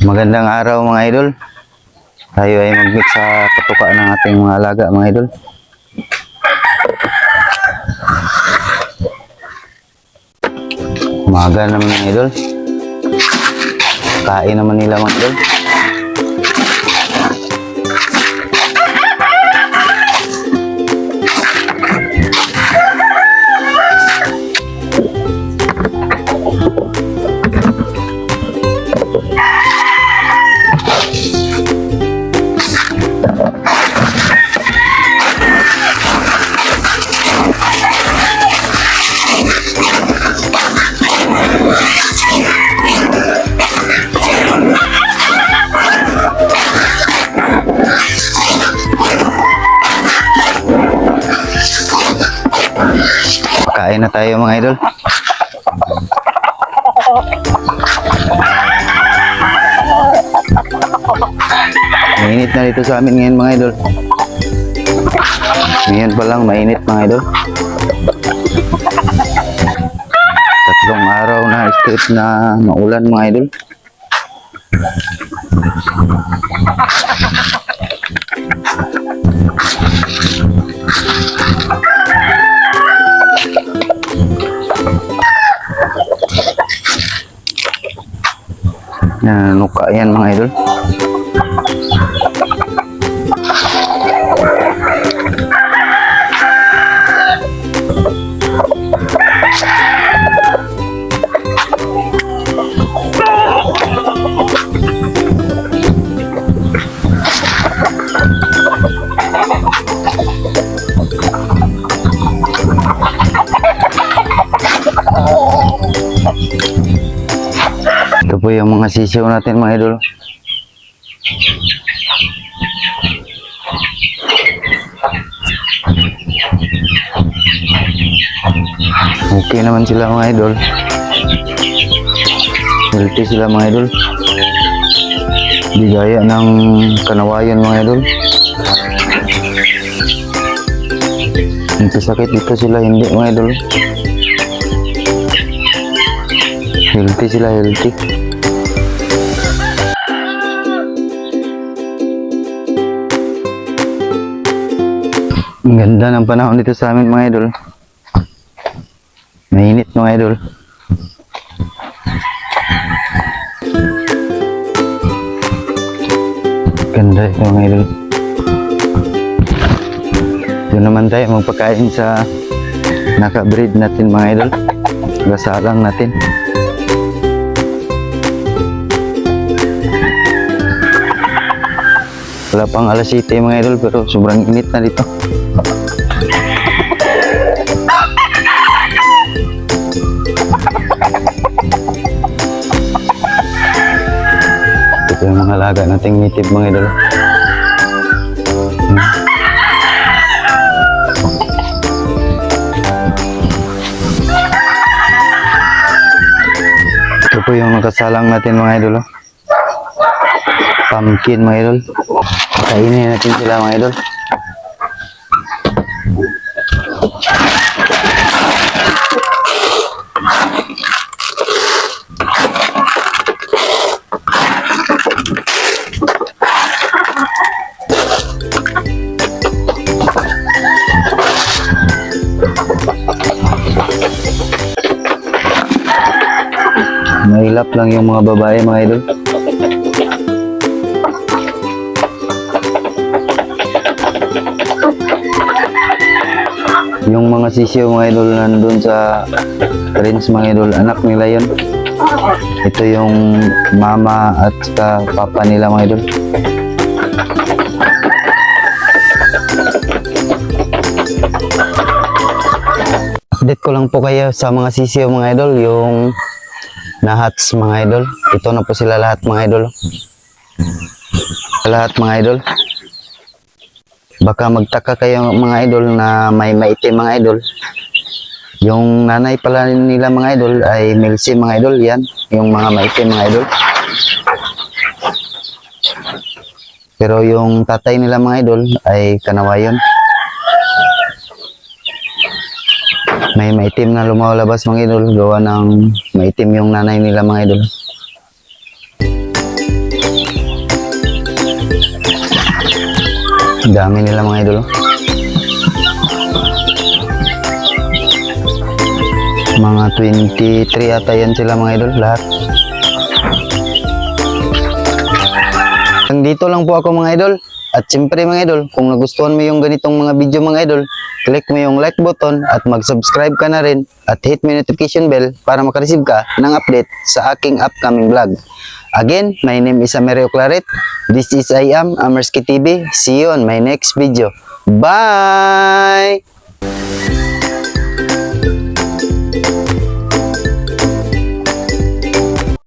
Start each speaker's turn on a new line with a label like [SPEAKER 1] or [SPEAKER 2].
[SPEAKER 1] Magandang araw mga idol. Tayo ay mag-meet sa patuka ng ating mga alaga mga idol. Umaga naman mga idol. Kain naman nila mga idol. Kain na tayo mga idol. Mainit na dito sa amin ngayon mga idol. Ngayon pa lang mainit mga idol. Tatlong araw na straight na maulan mga idol. Nanuka yan mga idol. Ito po yung mga sisiw natin mga idol. Okay naman sila mga idol. Healthy sila mga idol. Di gaya ng kanawayan mga idol. Sakit dito sila hindi mga idol. Healthy sila, healthy. Ang ganda ng panahon dito sa amin mga idol. Mainit mga idol. Ganda ito mga idol. Ito naman tayo magpakain sa naka-breed natin mga idol. Gasalang natin. Wala pang alas 7 mga idol pero sobrang init na dito. Ito yung mga laga nating native mga idol. Ito po yung nakasalang natin mga idol. Pumpkin mga idol. Kainin natin sila mga idol. Mahilap lang yung mga babae mga idol. Yung mga sisiyo mga idol nandun sa range mga idol, anak nila yun. Ito yung mama at papa nila mga idol. Update ko lang po kayo sa mga sisiyo mga idol, yung nahats mga idol. Ito na po sila lahat mga idol. Lahat mga idol. Baka magtaka kayo mga idol na may maitim mga idol. Yung nanay pala nila mga idol ay milsi mga idol. Yan, yung mga maitim mga idol. Pero yung tatay nila mga idol ay kanawayon. May maitim na lumalabas mga idol. Gawa ng maitim yung nanay nila mga idol. Dami nila mga idol. Mga 23 ata yan sila mga idol, lahat. Dito lang po ako mga idol. At siyempre mga idol, kung nagustuhan mo yung ganitong mga video mga idol, click mo yung like button at mag-subscribe ka na rin at hit mo yung notification bell para makareceive ka ng update sa aking upcoming vlog. Again, my name is Amerio Claret. This is I am Amerski TV. See you on my next video. Bye!